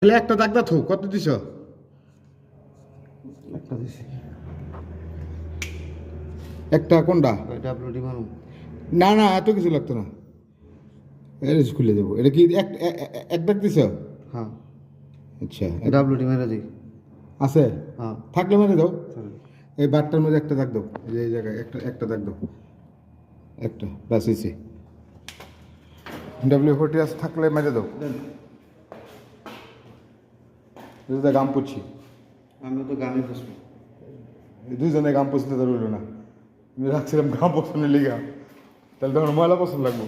তাহলে একটা দাগ দা থো কত দিছ? একটা দিছি। একটা কোনটা? এটা আপলোডই মারুম। না না এত কিছু লাগতো না, এটা খুলে দেবো। এটা কি এক দাগ দিছ? হ্যাঁ, আচ্ছা এটা আপলোডই মেরে দিই। আছে, হ্যাঁ, থাকলে মানে দাও। চলো। এই বারটার মধ্যে একটা দাগ দাও, এই যে এই জায়গায় একটা দাগ দাও, একটা ব্যাস হয়েছে। W40 আছে থাকলে মেরে দাও। দুটা গাম পুছি, আমি তো গানই বসবো। দুইজনে গাম পছন্দ তো রইল না, আমি রাখছিলাম গাম পছন্দের লিগা, তাহলে তখন ময়লা পছন্দ লাগবো।